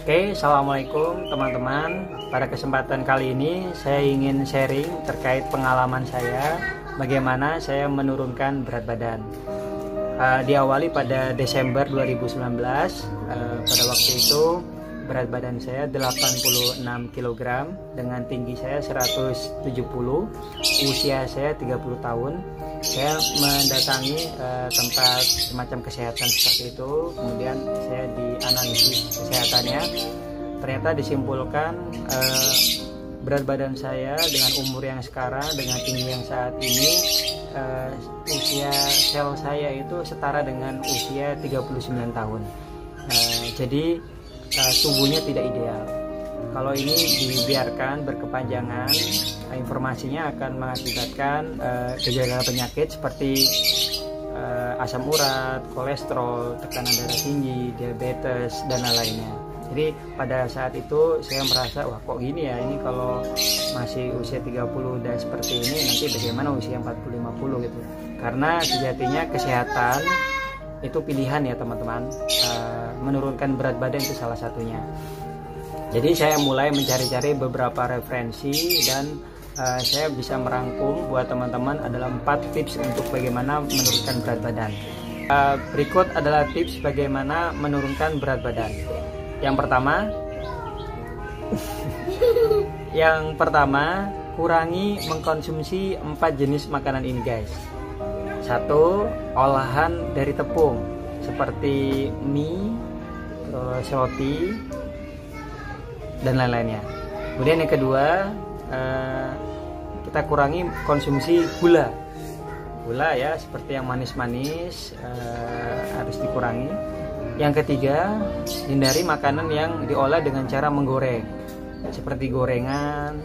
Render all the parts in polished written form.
Oke, assalamualaikum teman-teman. Pada kesempatan kali ini saya ingin sharing terkait pengalaman saya bagaimana saya menurunkan berat badan. Diawali pada Desember 2019. Pada waktu itu berat badan saya 86 kg dengan tinggi saya 170, usia saya 30 tahun. Saya mendatangi tempat semacam kesehatan seperti itu, kemudian saya dianalisis kesehatannya. Ternyata disimpulkan berat badan saya dengan umur yang sekarang, dengan tinggi yang saat ini, usia sel saya itu setara dengan usia 39 tahun. Jadi tubuhnya tidak ideal. Kalau ini dibiarkan berkepanjangan, informasinya akan mengakibatkan gejala penyakit seperti asam urat, kolesterol, tekanan darah tinggi, diabetes, dan lain-lainnya. Jadi pada saat itu saya merasa, wah kok gini ya, ini kalau masih usia 30 dan seperti ini, nanti bagaimana usia 40-50 gitu. Karena sejatinya kesehatan itu pilihan ya teman-teman. Menurunkan berat badan itu salah satunya. Jadi saya mulai mencari-cari beberapa referensi dan saya bisa merangkum buat teman-teman adalah 4 tips untuk bagaimana menurunkan berat badan. Berikut adalah tips bagaimana menurunkan berat badan. Yang pertama, kurangi mengkonsumsi 4 jenis makanan ini guys. 1. Olahan dari tepung seperti mie, roti, dan lain-lainnya. Kemudian yang kedua, kita kurangi konsumsi gula ya, seperti yang manis-manis harus dikurangi. Yang ketiga, hindari makanan yang diolah dengan cara menggoreng, seperti gorengan,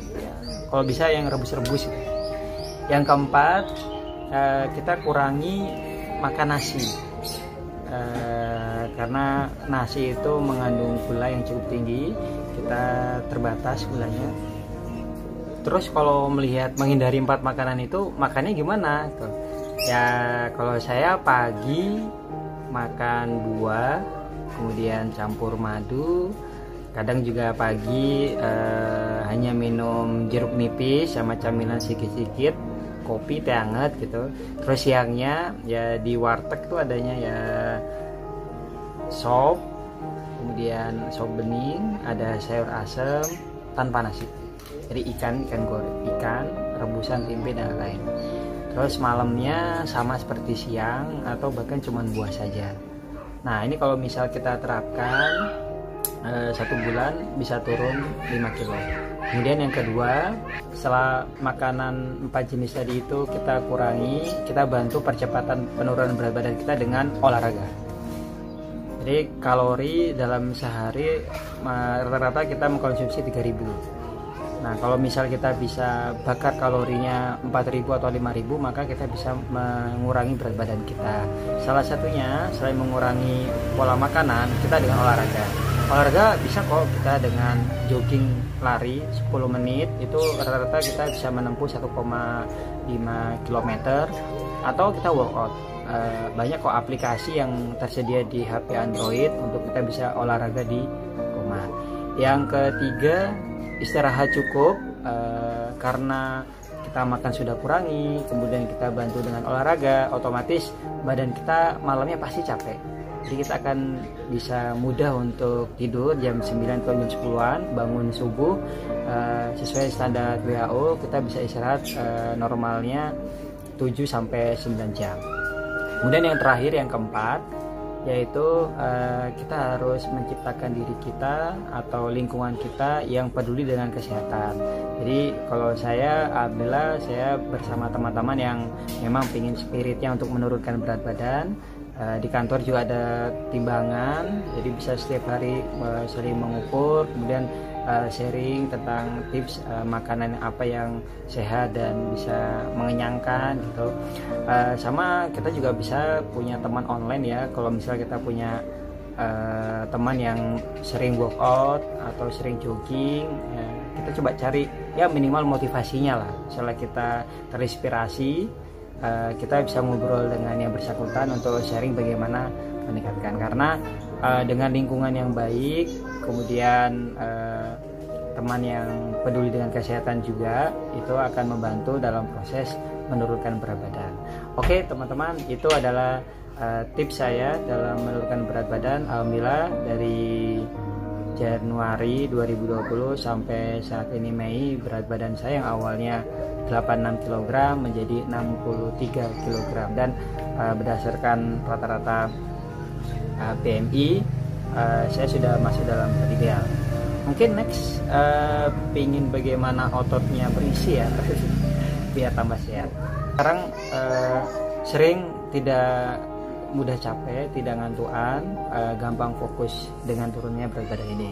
kalau bisa yang rebus-rebus. Yang keempat, kita kurangi makan nasi, karena nasi itu mengandung gula yang cukup tinggi, kita terbatas gulanya. Terus kalau melihat menghindari 4 makanan itu, makannya gimana? Ya kalau saya pagi makan buah, kemudian campur madu, kadang juga pagi hanya minum jeruk nipis sama camilan sedikit-sedikit, kopi, teh hangat gitu. Terus siangnya ya di warteg itu adanya ya sop, kemudian sop bening, ada sayur asem tanpa nasi. Jadi ikan goreng, ikan rebusan, tempe, dan lain. Terus malamnya sama seperti siang atau bahkan cuma buah saja. Nah ini kalau misal kita terapkan 1 bulan bisa turun 5 kilo. Kemudian yang kedua, setelah makanan 4 jenis tadi itu kita kurangi, kita bantu percepatan penurunan berat badan kita dengan olahraga. Jadi kalori dalam sehari rata-rata kita mengkonsumsi 3000. Nah kalau misal kita bisa bakar kalorinya 4000 atau 5000, maka kita bisa mengurangi berat badan kita. Salah satunya selain mengurangi pola makanan, kita dengan olahraga. Olahraga bisa kok kita dengan jogging, lari 10 menit, itu rata-rata kita bisa menempuh 1,5 km, atau kita workout. Banyak kok aplikasi yang tersedia di HP Android untuk kita bisa olahraga di rumah. Yang ketiga, istirahat cukup, karena kita makan sudah kurangi, kemudian kita bantu dengan olahraga, otomatis badan kita malamnya pasti capek. Jadi kita akan bisa mudah untuk tidur jam 9 atau jam 10-an, bangun subuh sesuai standar WHO, kita bisa istirahat normalnya 7-9 jam. Kemudian yang terakhir, yang keempat, yaitu kita harus menciptakan diri kita atau lingkungan kita yang peduli dengan kesehatan. Jadi kalau saya, alhamdulillah saya bersama teman-teman yang memang ingin spiritnya untuk menurunkan berat badan. Di kantor juga ada timbangan, jadi bisa setiap hari sering mengukur, kemudian sharing tentang tips makanan apa yang sehat dan bisa mengenyangkan gitu. Sama kita juga bisa punya teman online ya, kalau misalnya kita punya teman yang sering workout atau sering jogging, ya, kita coba cari ya minimal motivasinya lah. Setelah kita terinspirasi, kita bisa ngobrol dengan yang bersangkutan untuk sharing bagaimana meningkatkan. Karena dengan lingkungan yang baik, kemudian teman yang peduli dengan kesehatan juga, itu akan membantu dalam proses menurunkan berat badan. Oke teman-teman, itu adalah tips saya dalam menurunkan berat badan. Alhamdulillah dari Januari 2020 sampai saat ini Mei, berat badan saya yang awalnya 86 kg menjadi 63 kg, dan berdasarkan rata-rata BMI saya sudah masuk dalam ideal. Mungkin next pingin bagaimana ototnya berisi ya biar tambah sehat. Sekarang sering tidak mudah capek, tidak ngantuan, gampang fokus dengan turunnya berat badan ini.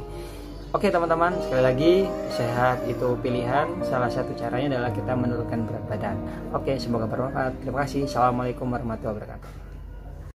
Oke teman-teman, sekali lagi, sehat itu pilihan. Salah satu caranya adalah kita menurunkan berat badan. Oke, semoga bermanfaat. Terima kasih. Assalamualaikum warahmatullahi wabarakatuh.